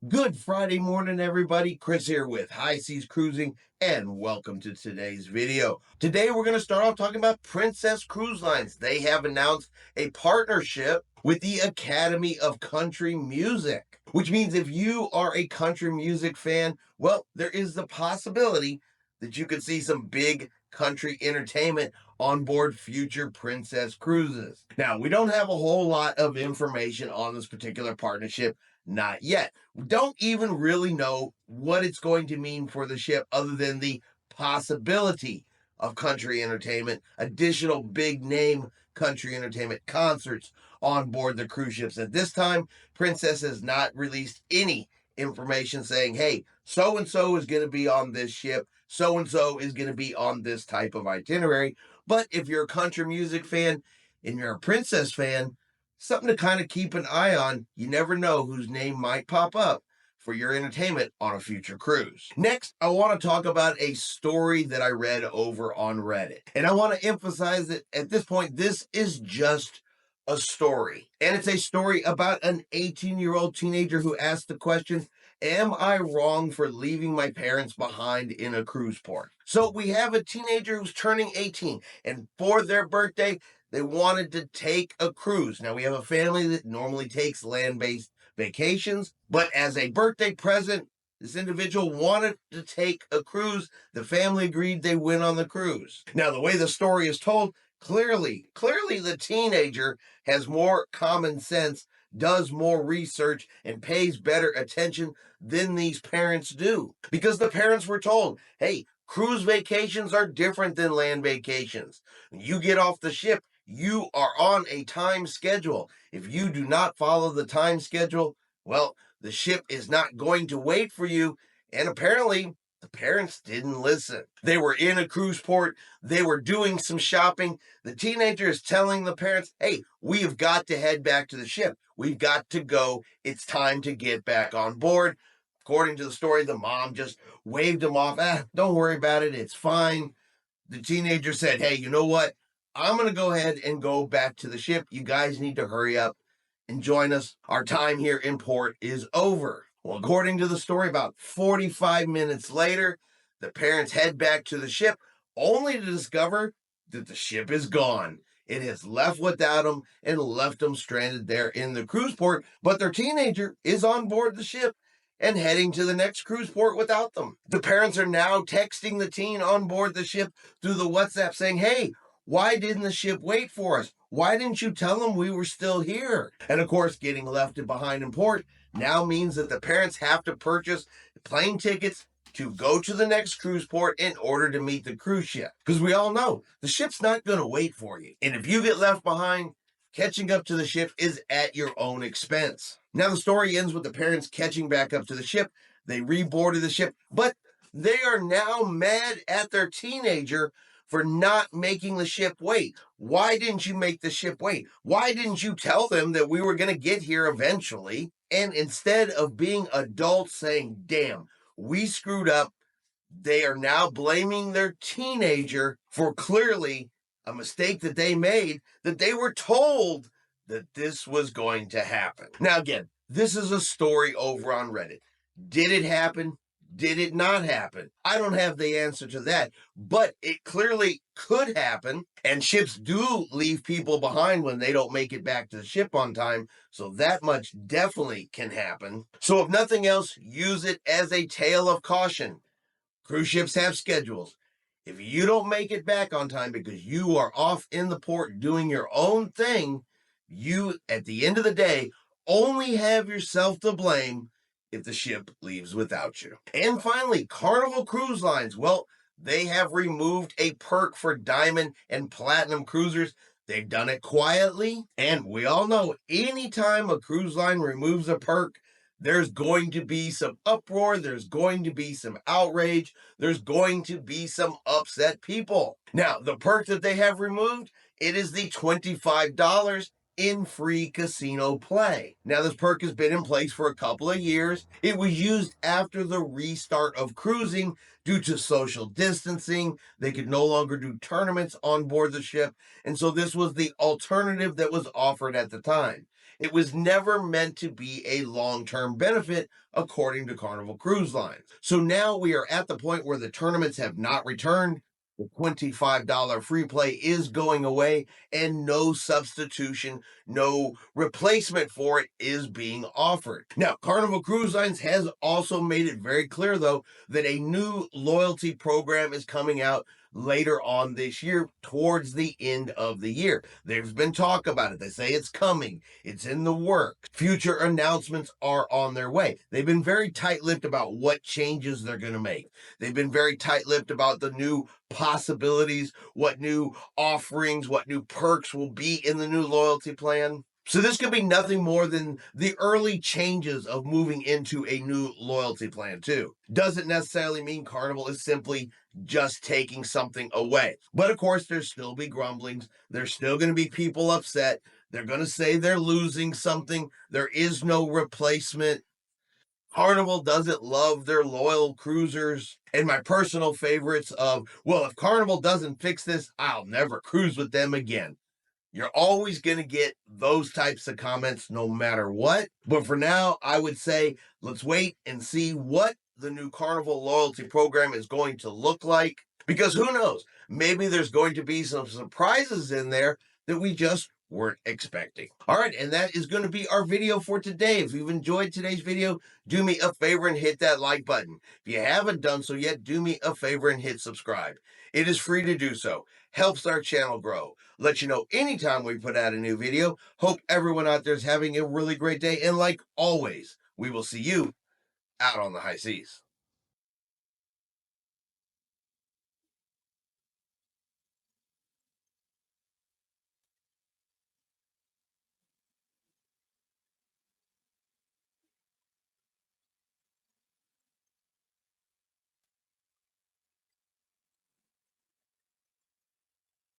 Good Friday morning, everybody. Chris here with High Seas Cruising, and welcome to today's video. Today, we're going to start off talking about Princess Cruise Lines. They have announced a partnership with the Academy of Country Music, which means if you are a country music fan, well, there is the possibility that you could see some big country entertainment on board future Princess cruises. Now, we don't have a whole lot of information on this particular partnership, not yet. We don't even really know what it's going to mean for the ship other than the possibility of country entertainment, additional big name country entertainment concerts on board the cruise ships. At this time, Princess has not released any information saying, hey, so and so is going to be on this ship, so and so is going to be on this type of itinerary. But if you're a country music fan and you're a Princess fan, something to kind of keep an eye on. You never know whose name might pop up for your entertainment on a future cruise. Next, I want to talk about a story that I read over on Reddit. And I want to emphasize that at this point, this is just a story. And it's a story about an 18-year-old teenager who asked the question, am I wrong for leaving my parents behind in a cruise port? So we have a teenager who's turning 18, and for their birthday, they wanted to take a cruise. Now, we have a family that normally takes land-based vacations, but as a birthday present, this individual wanted to take a cruise. The family agreed they went on the cruise. Now, the way the story is told, clearly the teenager has more common sense, does more research, and pays better attention than these parents do. Because the parents were told, hey, cruise vacations are different than land vacations. When you get off the ship, you are on a time schedule. If you do not follow the time schedule, well, the ship is not going to wait for you. And apparently, the parents didn't listen. They were in a cruise port. They were doing some shopping. The teenager is telling the parents, hey, we have got to head back to the ship. We've got to go. It's time to get back on board. According to the story, the mom just waved him off. Don't worry about it. It's fine. The teenager said, hey, you know what? I'm going to go ahead and go back to the ship. You guys need to hurry up and join us. Our time here in port is over. Well, according to the story, about 45 minutes later, the parents head back to the ship only to discover that the ship is gone. It has left without them and left them stranded there in the cruise port, but their teenager is on board the ship and heading to the next cruise port without them. The parents are now texting the teen on board the ship through the WhatsApp saying, hey, why didn't the ship wait for us? Why didn't you tell them we were still here? And of course, getting left behind in port now means that the parents have to purchase plane tickets to go to the next cruise port in order to meet the cruise ship. Because we all know the ship's not going to wait for you. And if you get left behind, catching up to the ship is at your own expense. Now, the story ends with the parents catching back up to the ship. They reboarded the ship, but they are now mad at their teenager for not making the ship wait. Why didn't you make the ship wait? Why didn't you tell them that we were going to get here eventually? And instead of being adults saying, damn, we screwed up, they are now blaming their teenager for clearly a mistake that they made, that they were told that this was going to happen. Now, again, this is a story over on Reddit. Did it happen? Did it not happen? I don't have the answer to that, but it clearly could happen, and ships do leave people behind when they don't make it back to the ship on time, so that much definitely can happen. So if nothing else, use it as a tale of caution. Cruise ships have schedules. If you don't make it back on time because you are off in the port doing your own thing, you, at the end of the day, only have yourself to blame if the ship leaves without you. And finally, Carnival Cruise Lines. Well, they have removed a perk for diamond and platinum cruisers. They've done it quietly, and we all know anytime a cruise line removes a perk, there's going to be some uproar, there's going to be some outrage, there's going to be some upset people. Now, the perk that they have removed, it is the $25 in free casino play. Now, this perk has been in place for a couple of years. It was used after the restart of cruising due to social distancing. They could no longer do tournaments on board the ship, and so this was the alternative that was offered at the time. It was never meant to be a long-term benefit, according to Carnival Cruise Line. So now we are at the point where the tournaments have not returned. The $25 free play is going away, and no substitution, no replacement for it is being offered. Now, Carnival Cruise Lines has also made it very clear, though, that a new loyalty program is coming out later on this year, towards the end of the year. There's been talk about it. They say it's coming, it's in the works. Future announcements are on their way. They've been very tight-lipped about what changes they're going to make. They've been very tight-lipped about the new possibilities, what new offerings, what new perks will be in the new loyalty plan. So this could be nothing more than the early changes of moving into a new loyalty plan too. Doesn't necessarily mean Carnival is simply just taking something away. But of course, there's still be grumblings. There's still going to be people upset. They're going to say they're losing something. There is no replacement. Carnival doesn't love their loyal cruisers. And my personal favorites of, well, if Carnival doesn't fix this, I'll never cruise with them again. You're always going to get those types of comments no matter what. But for now, I would say let's wait and see what the new Carnival loyalty program is going to look like. Because who knows? Maybe there's going to be some surprises in there that we just weren't expecting. All right, and that is going to be our video for today. If you've enjoyed today's video, do me a favor and hit that like button. If you haven't done so yet, do me a favor and hit subscribe. It is free to do so. Helps our channel grow. Let you know anytime we put out a new video. Hope everyone out there is having a really great day. And like always, we will see you out on the high seas.